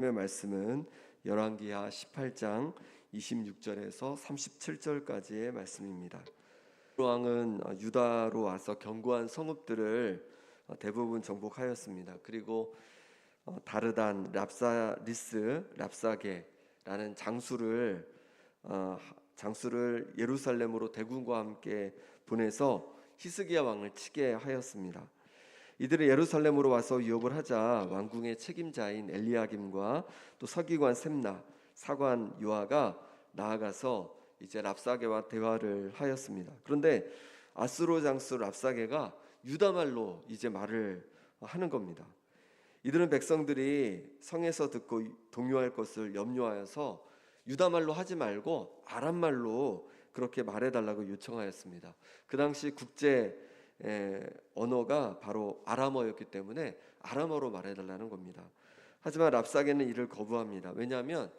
말씀은 열왕기하 18장 26절에서 37절까지의 말씀입니다. 왕은 유다로 와서 견고한 성읍들을 대부분 정복하였습니다. 그리고 다르단, 랍사리스, 랍사게라는 장수를 예루살렘으로 대군과 함께 보내서 히스기야 왕을 치게 하였습니다. 이들이 예루살렘으로 와서 유업을 하자 왕궁의 책임자인 엘리야김과 또 서기관 셈나, 사관 요아가 나아가서 이제 랍사게와 대화를 하였습니다. 그런데 아수르 장수 랍사게가 유다말로 이제 말을 하는 겁니다. 이들은 백성들이 성에서 듣고 동요할 것을 염려하여서 유다말로 하지 말고 아람말로 그렇게 말해달라고 요청하였습니다. 그 당시 국제 언어가 바로 아람어였기 때문에 아람어로 말해달라는 겁니다. 하지만 랍사게는 이를 거부합니다. 왜냐하면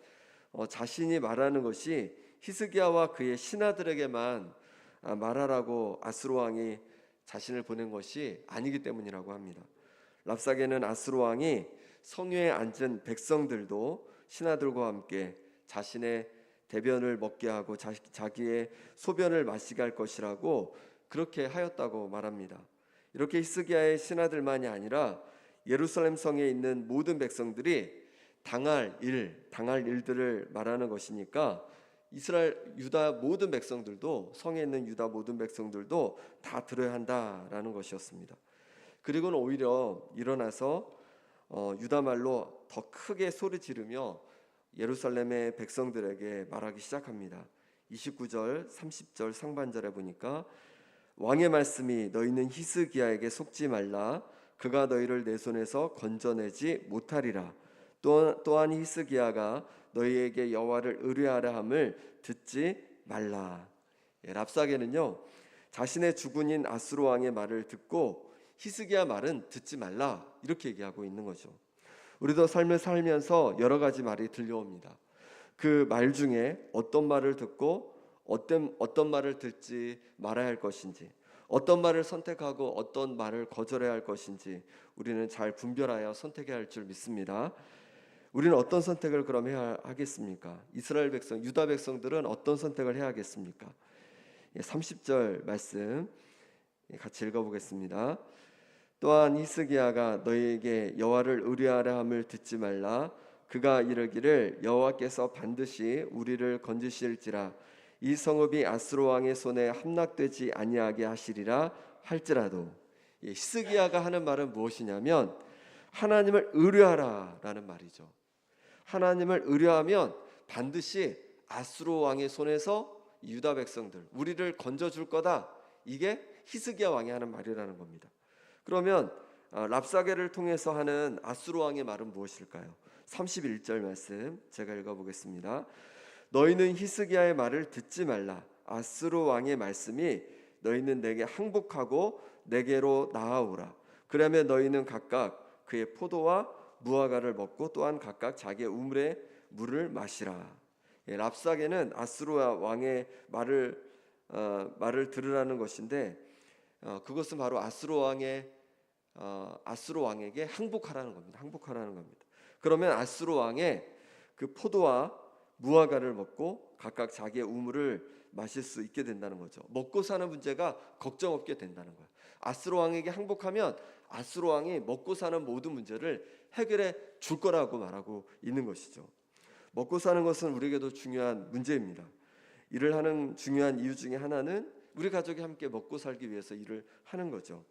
자신이 말하는 것이 히스기야와 그의 신하들에게만 말하라고 아수르 왕이 자신을 보낸 것이 아니기 때문이라고 합니다. 랍사게는 아수르 왕이 성회에 앉은 백성들도 신하들과 함께 자신의 대변을 먹게 하고 자기의 소변을 마시게 할 것이라고 그렇게 하였다고 말합니다. 이렇게 히스기야의 신하들만이 아니라 예루살렘 성에 있는 모든 백성들이 당할 일들을 말하는 것이니까 유다 모든 백성들도, 성에 있는 유다 모든 백성들도 다 들어야 한다라는 것이었습니다. 그리고는 오히려 일어나서 유다 말로 더 크게 소리 지르며 예루살렘의 백성들에게 말하기 시작합니다. 29절, 30절 상반절에 보니까 왕의 말씀이 너희는 히스기야에게 속지 말라. 그가 너희를 내 손에서 건져내지 못하리라. 또한 히스기야가 너희에게 여호와를 의뢰하라 함을 듣지 말라. 랍사게는요, 자신의 주군인 아수르 왕의 말을 듣고 히스기야 말은 듣지 말라 이렇게 얘기하고 있는 거죠. 우리도 삶을 살면서 여러 가지 말이 들려옵니다. 그 말 중에 어떤 말을 듣고 어떤 말을 듣지 말아야 할 것인지, 어떤 말을 선택하고 어떤 말을 거절해야 할 것인지 우리는 잘 분별하여 선택해야 할 줄 믿습니다. 우리는 어떤 선택을 그럼 해야 하겠습니까? 이스라엘 백성, 유다 백성들은 어떤 선택을 해야 하겠습니까? 30절 말씀 같이 읽어보겠습니다. 또한 히스기야가 너희에게 여호와를 의뢰하라 함을 듣지 말라. 그가 이르기를 여호와께서 반드시 우리를 건지실지라. 이 성읍이 아수르 왕의 손에 함락되지 아니하게 하시리라 할지라도. 히스기야가 하는 말은 무엇이냐면 하나님을 의뢰하라라는 말이죠. 하나님을 의뢰하면 반드시 아수르 왕의 손에서 유다 백성들 우리를 건져줄 거다. 이게 히스기야 왕이 하는 말이라는 겁니다. 그러면 랍사게를 통해서 하는 아수르 왕의 말은 무엇일까요? 31절 말씀 제가 읽어보겠습니다. 너희는 히스기야의 말을 듣지 말라. 아수르 왕의 말씀이 너희는 내게 항복하고 내게로 나아오라. 그러면 너희는 각각 그의 포도와 무화과를 먹고 또한 각각 자기의 우물의 물을 마시라. 랍사게는 아수르 왕의 말을 들으라는 것인데 그것은 바로 아수르 왕에게 항복하라는 겁니다. 항복하라는 겁니다. 그러면 아수르 왕의 그 포도와 무화과를 먹고 각각 자기의 우물을 마실 수 있게 된다는 거죠. 먹고 사는 문제가 걱정 없게 된다는 거예요. 아수르 왕에게 항복하면 아수르 왕이 먹고 사는 모든 문제를 해결해 줄 거라고 말하고 있는 것이죠. 먹고 사는 것은 우리에게도 중요한 문제입니다. 일을 하는 중요한 이유 중에 하나는 우리 가족이 함께 먹고 살기 위해서 일을 하는 거죠.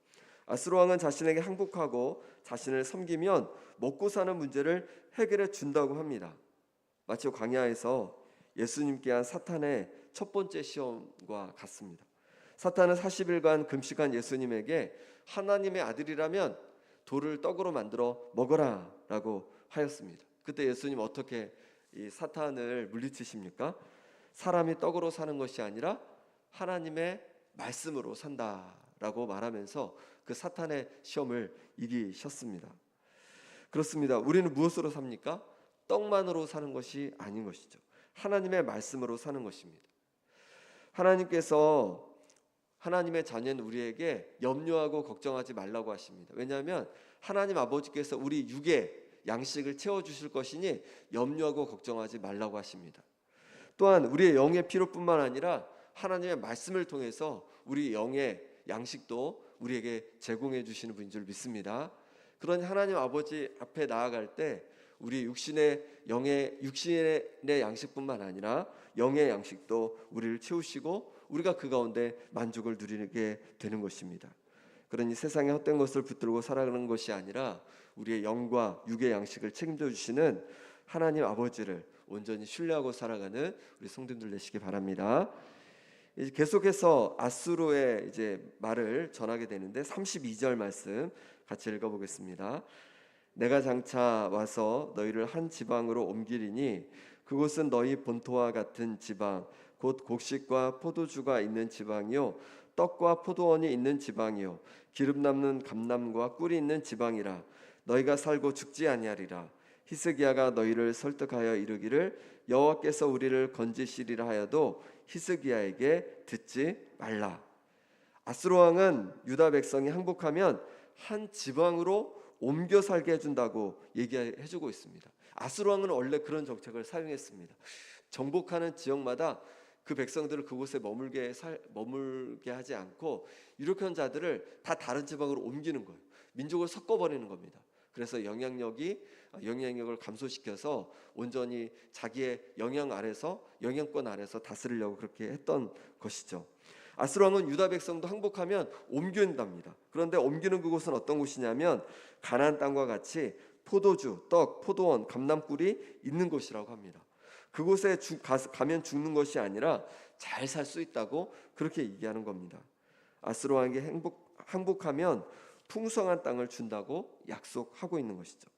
아수르 왕은 자신에게 항복하고 자신을 섬기면 먹고 사는 문제를 해결해 준다고 합니다. 마치 광야에서 예수님께 한 사탄의 첫 번째 시험과 같습니다. 사탄은 40일간 금식한 예수님에게 하나님의 아들이라면 돌을 떡으로 만들어 먹어라 라고 하였습니다. 그때 예수님 어떻게 이 사탄을 물리치십니까? 사람이 떡으로 사는 것이 아니라 하나님의 말씀으로 산다라고 말하면서 그 사탄의 시험을 이기셨습니다. 그렇습니다. 우리는 무엇으로 삽니까? 떡만으로 사는 것이 아닌 것이죠. 하나님의 말씀으로 사는 것입니다. 하나님께서 하나님의 자녀는 우리에게 염려하고 걱정하지 말라고 하십니다. 왜냐하면 하나님 아버지께서 우리 육에 양식을 채워주실 것이니 염려하고 걱정하지 말라고 하십니다. 또한 우리의 영의 필요뿐만 아니라 하나님의 말씀을 통해서 우리 영의 양식도 우리에게 제공해 주시는 분인 줄 믿습니다. 그러니 하나님 아버지 앞에 나아갈 때 우리 육신의 양식뿐만 아니라 영의 양식도 우리를 채우시고 우리가 그 가운데 만족을 누리게 되는 것입니다. 그러니 세상의 헛된 것을 붙들고 살아가는 것이 아니라 우리의 영과 육의 양식을 책임져 주시는 하나님 아버지를 온전히 신뢰하고 살아가는 우리 성도님들 되시기 바랍니다. 이제 계속해서 아수르의 이제 말을 전하게 되는데 32절 말씀 같이 읽어보겠습니다. 내가 장차 와서 너희를 한 지방으로 옮기리니 그곳은 너희 본토와 같은 지방 곧 곡식과 포도주가 있는 지방이요 떡과 포도원이 있는 지방이요 기름 남는 감람과 꿀이 있는 지방이라. 너희가 살고 죽지 아니하리라. 히스기야가 너희를 설득하여 이르기를 여호와께서 우리를 건지시리라 하여도 히스기야에게 듣지 말라. 아수르 왕은 유다 백성이 항복하면 한 지방으로 옮겨 살게 해준다고 얘기해주고 있습니다. 아수르 왕은 원래 그런 정책을 사용했습니다. 정복하는 지역마다 그 백성들을 그곳에 머물게 하지 않고 유력한 자들을 다 다른 지방으로 옮기는 거예요. 민족을 섞어버리는 겁니다. 그래서 영향력을 감소시켜서 온전히 자기의 영향권 아래서 다스리려고 그렇게 했던 것이죠. 아수르 왕은 유다 백성도 항복하면 옮긴답니다. 그런데 옮기는 그곳은 어떤 곳이냐면 가나안 땅과 같이 포도주, 떡, 포도원, 감람꿀이 있는 곳이라고 합니다. 그곳에 가면 죽는 것이 아니라 잘 살 수 있다고 그렇게 얘기하는 겁니다. 아수르 왕에게 항복하면 풍성한 땅을 준다고 약속하고 있는 것이죠.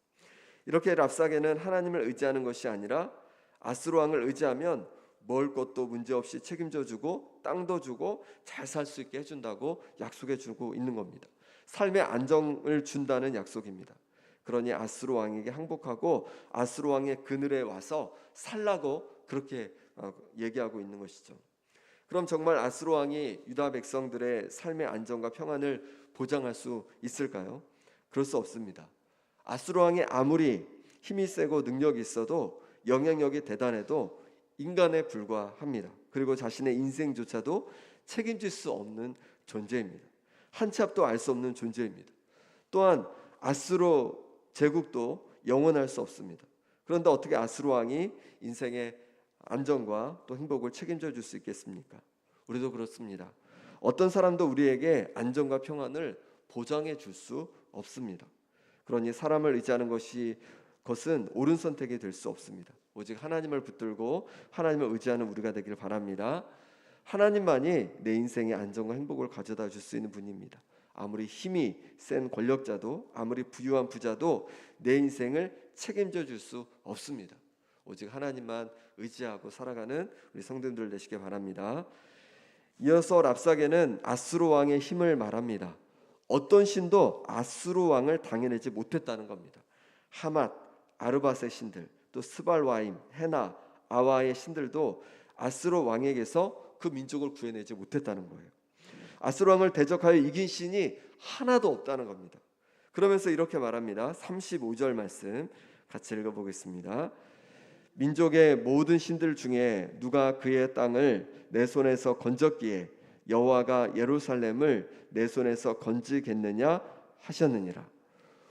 이렇게 랍사게는 하나님을 의지하는 것이 아니라 아수르 왕을 의지하면 먹을 것도 문제없이 책임져 주고 땅도 주고 잘 살 수 있게 해준다고 약속해 주고 있는 겁니다. 삶의 안정을 준다는 약속입니다. 그러니 아수르 왕에게 항복하고 아수르 왕의 그늘에 와서 살라고 그렇게 얘기하고 있는 것이죠. 그럼 정말 아수르 왕이 유다 백성들의 삶의 안정과 평안을 보장할 수 있을까요? 그럴 수 없습니다. 아수르 왕이 아무리 힘이 세고 능력이 있어도 영향력이 대단해도 인간에 불과합니다. 그리고 자신의 인생조차도 책임질 수 없는 존재입니다. 한 치 앞도 알 수 없는 존재입니다. 또한 아수르 제국도 영원할 수 없습니다. 그런데 어떻게 아수르 왕이 인생의 안정과 또 행복을 책임져 줄 수 있겠습니까? 우리도 그렇습니다. 어떤 사람도 우리에게 안정과 평안을 보장해 줄 수 없습니다. 그러니 사람을 의지하는 것은 옳은 선택이 될 수 없습니다. 오직 하나님을 붙들고 하나님을 의지하는 우리가 되길 바랍니다. 하나님만이 내 인생의 안정과 행복을 가져다 줄 수 있는 분입니다. 아무리 힘이 센 권력자도 아무리 부유한 부자도 내 인생을 책임져 줄 수 없습니다. 오직 하나님만 의지하고 살아가는 우리 성도님들 되시길 바랍니다. 이어서 랍사게는 아수르 왕의 힘을 말합니다. 어떤 신도 아수르 왕을 당해내지 못했다는 겁니다. 하맛, 아르밧의 신들, 또 스발와임, 헤나, 아와의 신들도 아수르 왕에게서 그 민족을 구해내지 못했다는 거예요. 아수르 왕을 대적하여 이긴 신이 하나도 없다는 겁니다. 그러면서 이렇게 말합니다. 35절 말씀 같이 읽어보겠습니다. 민족의 모든 신들 중에 누가 그의 땅을 내 손에서 건졌기에 여호와가 예루살렘을 내 손에서 건지겠느냐 하셨느니라.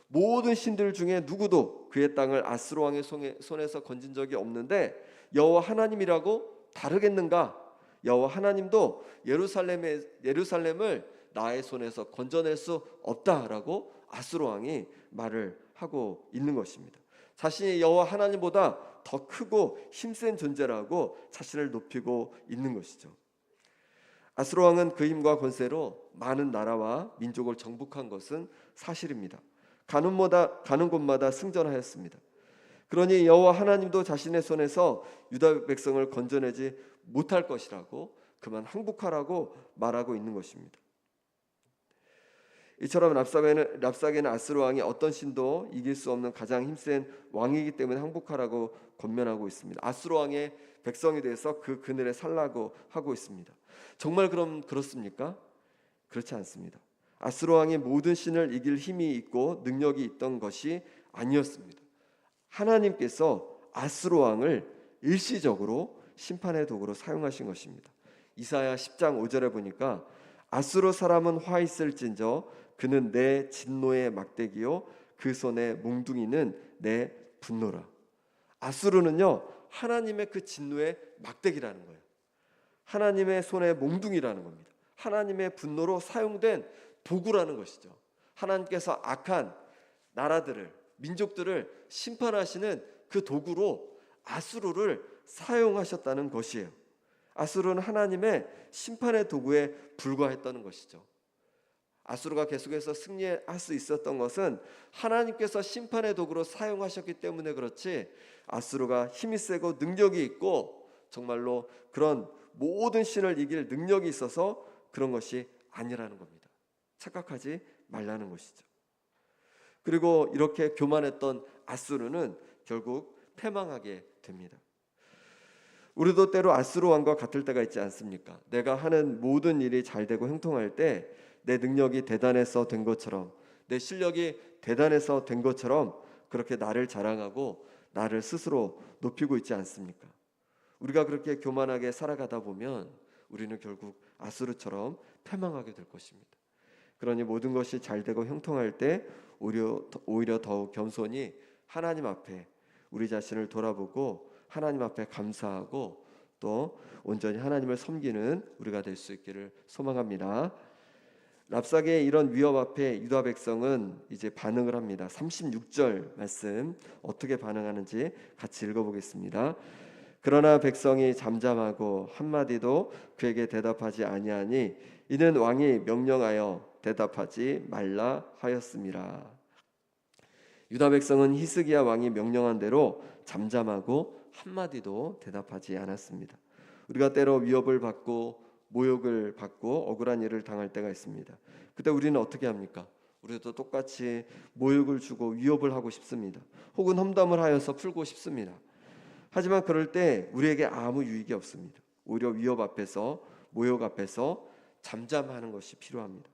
모든 신들 중에 누구도 그의 땅을 아수르 왕의 손에서 건진 적이 없는데 여호와 하나님이라고 다르겠는가? 여호와 하나님도 예루살렘을 나의 손에서 건져낼 수 없다라고 아수르 왕이 말을 하고 있는 것입니다. 자신이 여호와 하나님보다 더 크고 힘센 존재라고 자신을 높이고 있는 것이죠. 아수르 왕은 그 힘과 권세로 많은 나라와 민족을 정복한 것은 사실입니다. 가는 곳마다 승전하였습니다. 그러니 여호와 하나님도 자신의 손에서 유다 백성을 건져내지 못할 것이라고 그만 항복하라고 말하고 있는 것입니다. 이처럼 랍사게는 아수르 왕이 어떤 신도 이길 수 없는 가장 힘센 왕이기 때문에 항복하라고 권면하고 있습니다. 아수르 왕의 백성이 돼서 그 그늘에 살라고 하고 있습니다. 정말 그렇습니까? 그렇지 않습니다. 아수르 왕이 모든 신을 이길 힘이 있고 능력이 있던 것이 아니었습니다. 하나님께서 아수르 왕을 일시적으로 심판의 도구로 사용하신 것입니다. 이사야 10장 5절에 보니까 아수르 사람은 화 있을진저 그는 내 진노의 막대기요 그 손의 몽둥이는 내 분노라. 아수르는요 하나님의 그 진노의 막대기라는 거예요. 하나님의 손의 몽둥이라는 겁니다. 하나님의 분노로 사용된 도구라는 것이죠. 하나님께서 악한 나라들을, 민족들을 심판하시는 그 도구로 아수르를 사용하셨다는 것이에요. 아수르는 하나님의 심판의 도구에 불과했다는 것이죠. 아수르가 계속해서 승리할 수 있었던 것은 하나님께서 심판의 도구로 사용하셨기 때문에 그렇지, 아수르가 힘이 세고 능력이 있고 정말로 그런 모든 신을 이길 능력이 있어서 그런 것이 아니라는 겁니다. 착각하지 말라는 것이죠. 그리고 이렇게 교만했던 아수르는 결국 패망하게 됩니다. 우리도 때로 아수르 왕과 같을 때가 있지 않습니까? 내가 하는 모든 일이 잘 되고 형통할 때 내 능력이 대단해서 된 것처럼, 내 실력이 대단해서 된 것처럼 그렇게 나를 자랑하고 나를 스스로 높이고 있지 않습니까? 우리가 그렇게 교만하게 살아가다 보면 우리는 결국 아수르처럼 패망하게 될 것입니다. 그러니 모든 것이 잘 되고 형통할 때 오히려 더욱 겸손히 하나님 앞에 우리 자신을 돌아보고 하나님 앞에 감사하고 또 온전히 하나님을 섬기는 우리가 될 수 있기를 소망합니다. 랍사게의 이런 위협 앞에 유다 백성은 이제 반응을 합니다. 36절 말씀 어떻게 반응하는지 같이 읽어보겠습니다. 그러나 백성이 잠잠하고 한마디도 그에게 대답하지 아니하니 이는 왕이 명령하여 대답하지 말라 하였음이라. 유다 백성은 히스기야 왕이 명령한 대로 잠잠하고 한마디도 대답하지 않았습니다. 우리가 때로 위협을 받고 모욕을 받고 억울한 일을 당할 때가 있습니다. 그때 우리는 어떻게 합니까? 우리도 똑같이 모욕을 주고 위협을 하고 싶습니다. 혹은 험담을 하여서 풀고 싶습니다. 하지만 그럴 때 우리에게 아무 유익이 없습니다. 오히려 위협 앞에서, 모욕 앞에서 잠잠하는 것이 필요합니다.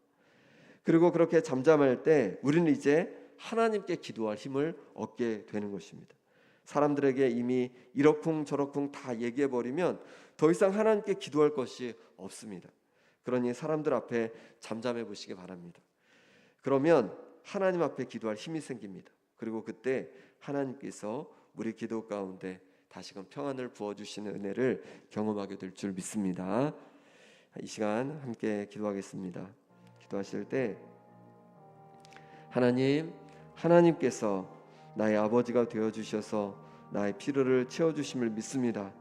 그리고 그렇게 잠잠할 때 우리는 이제 하나님께 기도할 힘을 얻게 되는 것입니다. 사람들에게 이미 이러쿵저러쿵 다 얘기해버리면 더 이상 하나님께 기도할 것이 없습니다. 그러니 사람들 앞에 잠잠해 보시기 바랍니다. 그러면 하나님 앞에 기도할 힘이 생깁니다. 그리고 그때 하나님께서 우리 기도 가운데 다시금 평안을 부어주시는 은혜를 경험하게 될 줄 믿습니다. 이 시간 함께 기도하겠습니다. 기도하실 때 하나님께서 나의 아버지가 되어주셔서 나의 필요를 채워주심을 믿습니다.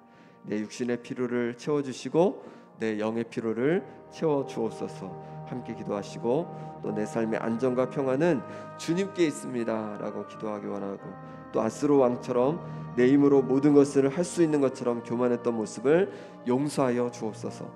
내 육신의 필요를 채워주시고 내 영의 필요를 채워주옵소서. 함께 기도하시고 또 내 삶의 안정과 평안은 주님께 있습니다 라고 기도하기 원하고, 또 아수르 왕처럼 내 힘으로 모든 것을 할 수 있는 것처럼 교만했던 모습을 용서하여 주옵소서.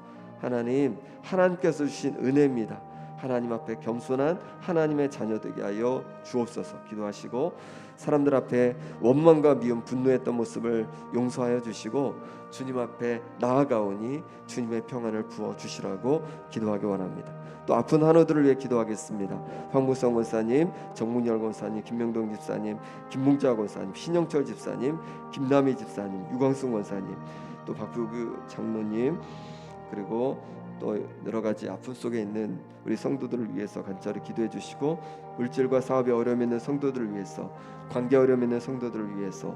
하나님께서 주신 은혜입니다. 하나님 앞에 겸손한 하나님의 자녀 되게 하여 주옵소서. 기도하시고 사람들 앞에 원망과 미움, 분노했던 모습을 용서하여 주시고 주님 앞에 나아가오니 주님의 평안을 부어 주시라고 기도하기 원합니다. 또 아픈 한우들을 위해 기도하겠습니다. 황무성 권사님, 정문열 권사님, 김명동 집사님, 김뭉자 권사님, 신영철 집사님, 김남희 집사님, 유광순 권사님, 또 박부규 장로님, 그리고 또 여러 가지 아픔 속에 있는 우리 성도들을 위해서 간절히 기도해 주시고, 물질과 사업에 어려움 있는 성도들을 위해서, 관계 어려움 있는 성도들을 위해서,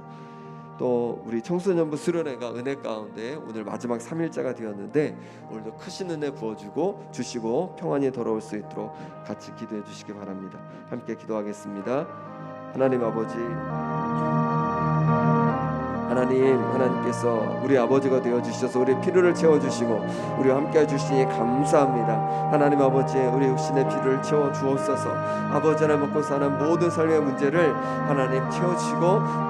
또 우리 청소년부 수련회가 은혜 가운데 오늘 마지막 3일자가 되었는데 오늘도 크신 은혜 부어주고 주시고 평안이 돌아올 수 있도록 같이 기도해 주시기 바랍니다. 함께 기도하겠습니다. 하나님 아버지, 하나님께서 우리 아버지가 되어주셔서 우리 필요를 채워주시고 우리와 함께 해주시니 감사합니다. 하나님 아버지, 우리 육신의 필요를 채워주옵소서. 아버지 하나님, 먹고 사는 모든 삶의 문제를 하나님 채워주시고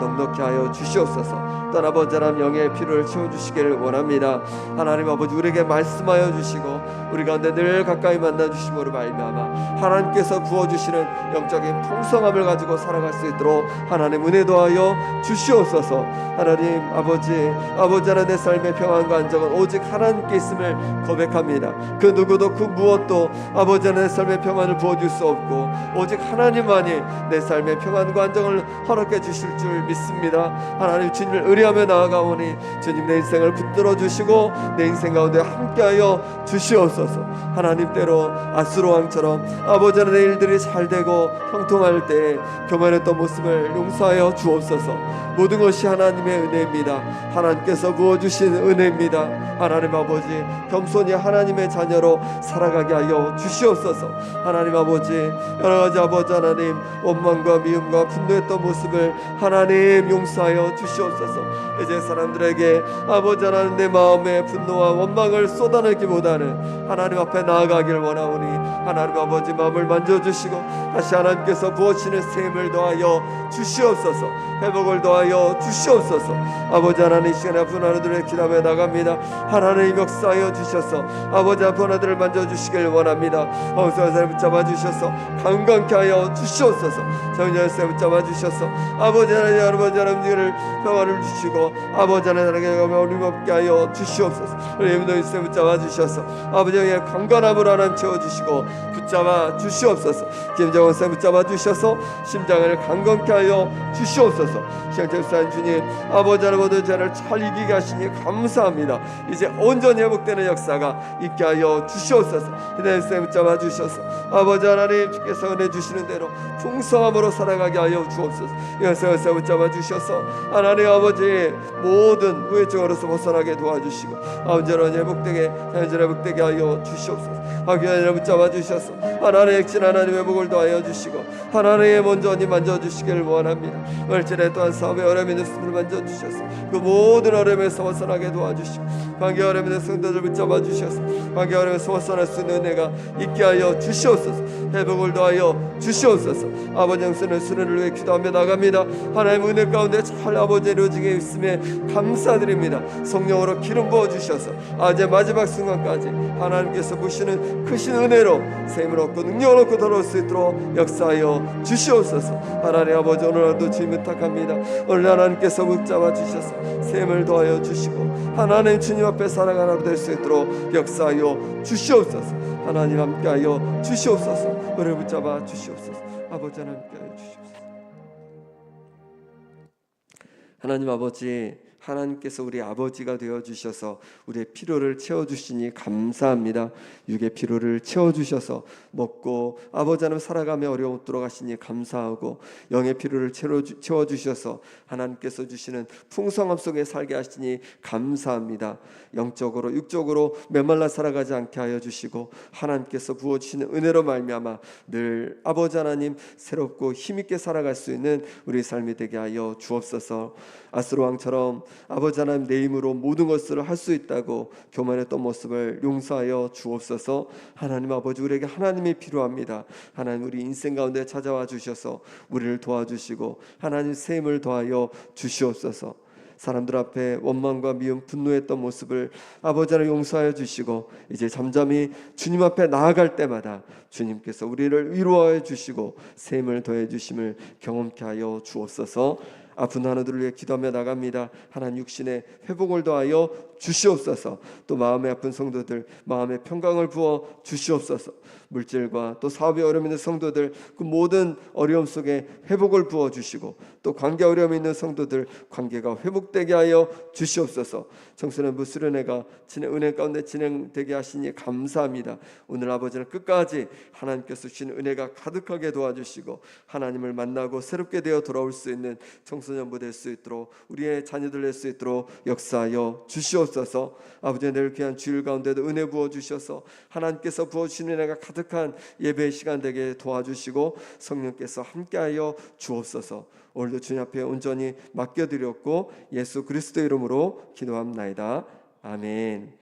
넉넉히 하여 주시옵소서. 또 아버지 하나님, 영의 필요를 채워주시기를 원합니다. 하나님 아버지, 우리에게 말씀하여 주시고 우리 가운데 늘 가까이 만나 주심으로 말미암아 하나님께서 부어주시는 영적인 풍성함을 가지고 살아갈 수 있도록 하나님 은혜 더하여 주시옵소서. 하나님 아버지 하나님 내 삶의 평안과 안정은 오직 하나님께 있음을 고백합니다. 그 누구도 그 무엇도 아버지 하나님 내 삶의 평안을 부어줄 수 없고 오직 하나님만이 내 삶의 평안과 안정을 허락해 주실 줄 믿습니다. 하나님 주님을 의뢰하며 나아가오니 주님 내 인생을 붙들어 주시고 내 인생 가운데 함께하여 주시옵소서. 하나님 때로 아수르 왕처럼 아버지 하나님 내 일들이 잘 되고 형통할 때 교만했던 모습을 용서하여 주옵소서. 모든 것이 하나님의 은혜입니다. 하나님께서 부어주신 은혜입니다. 하나님 아버지 겸손히 하나님의 자녀로 살아가게 하여 주시옵소서. 하나님 아버지 여러가지 아버지 하나님 원망과 미움과 분노했던 모습을 하나님 용서하여 주시옵소서. 이제 사람들에게 아버지 하나님 내 마음의 분노와 원망을 쏟아내기보다는 하나님 앞에 나아가길 원하오니 하나님 아버지 마음을 만져주시고 다시 하나님께서 부어주시는 셈을 더하여 주시옵소서. 회복을 더하여 주시옵소서. 아버지 하나님 이 시간에 아픈 하나들의 기도하며 나갑니다. 하나님 역사하여 주셔서 아버지 아픈 하나들을 만져주시길 원합니다. 어서서 붙잡아 주셔서 강건케 하여 주시옵소서. 정년세 붙잡아 주셔서 아버지 하나님 아버지 하나님을 평안을 주시고 아버지 하나님에게 어림없게 하여 주시옵소서. 우리 임노이세 붙잡아 주셔서 아버지의 강건함을 하나님 채워주시고 붙잡아 주시옵소서. 김정은세 붙잡아 주셔서 심장을 강건케 하여 주시옵소서. 시행철사인 주님 아버지 하나님 모든 죄를 잘 이기게 하시니 감사합니다. 이제 온전히 회복되는 역사가 있게 하여 주시옵소서. 히데스에 붙잡아 주셔서 아버지 하나님 주께서 은혜 주시는 대로 풍성함으로 살아가게 하여 주옵소서. 여호수아에 붙잡아 주셔서 하나님 아버지 모든 우회증으로서 벗어나게 도와주시고 아버지 하나님 회복되게 회복되게 하여 주시옵소서. 하나님 붙잡아 주셔서 하나님의 액진 하나님 회복을 더하여 주시고 하나님의 먼저니 만져주시기를 원합니다. 얼질에 또한 사업의 어려움이 있는 분을 만져주셔서 그 모든 어려움에서 벗어나게 도와주시고 관계 어려움이 있는 성도들 붙잡아 주셔서 관계 어려움에서 벗어날 수 있는 은혜가 있게 하여 주시옵소서. 회복을 더하여 주시옵소서. 아버지 영선의 수련을 위해 기도하며 나갑니다. 하나님 은혜 가운데 잘 아버지 이루어지게 있음에 감사드립니다. 성령으로 기름 부어주셔서 아재 마지막 순간까지 하나님께서 부시는 크신 은혜로 셈을 얻고 능력을 얻고 돌아올 수 있도록 역사하여 주시옵소서. 하나님 아버지 오늘 하루도 주님을 탁합니다. 오늘 하나님께서 붙잡아 주셔서 셈을 더하여 주시고 하나님 주님 앞에 살아가는 하루 될 수 있도록 역사하여 주시옵소서. 하나님 함께하여 주시옵소서. 우리를 붙잡아 주시옵소서. 아버지 하나님 함께하여 주시옵소서. 하나님 아버지 하나님께서 우리 아버지가 되어주셔서 우리의 필요를 채워주시니 감사합니다. 육의 필요를 채워주셔서 먹고 아버지 하나님 살아가며 어려움 없도록 하시니 감사하고 영의 필요를 채워주셔서 하나님께서 주시는 풍성함 속에 살게 하시니 감사합니다. 영적으로 육적으로 메말라 살아가지 않게 하여 주시고 하나님께서 부어주시는 은혜로 말미암아 늘 아버지 하나님 새롭고 힘있게 살아갈 수 있는 우리 삶이 되게 하여 주옵소서. 아수르 왕처럼 아버지 하나님 내 힘으로 모든 것을 할 수 있다고 교만했던 모습을 용서하여 주옵소서. 하나님 아버지 우리에게 하나님이 필요합니다. 하나님 우리 인생 가운데 찾아와 주셔서 우리를 도와주시고 하나님 새 힘을 더하여 주시옵소서. 사람들 앞에 원망과 미움 분노했던 모습을 아버지 하나님 용서하여 주시고 이제 잠잠히 주님 앞에 나아갈 때마다 주님께서 우리를 위로하여 주시고 새 힘을 더해 주심을 경험케 하여 주옵소서. 아픈 하나들을 위해 기도하며 나갑니다. 하나님 육신의 회복을 더하여 주시옵소서. 또 마음의 아픈 성도들 마음의 평강을 부어 주시옵소서. 물질과 또 사업에 어려움 있는 성도들 그 모든 어려움 속에 회복을 부어 주시고 또 관계 어려움이 있는 성도들 관계가 회복되게 하여 주시옵소서. 청소년부 수련회가 은혜 가운데 진행되게 하시니 감사합니다. 오늘 아버지는 끝까지 하나님께서 주신 은혜가 가득하게 도와주시고 하나님을 만나고 새롭게 되어 돌아올 수 있는 청소년부 될 수 있도록 우리의 자녀들 될 수 있도록 역사하여 주시옵소서. 아버지의 늘 귀한 주일 가운데도 은혜 부어 주셔서 하나님께서 부어주신 은혜가 가득한 예배의 시간 되게 도와주시고 성령께서 함께하여 주옵소서. 오늘도 주님 앞에 온전히 맡겨드렸고 예수 그리스도 이름으로 기도합나이다. 아멘.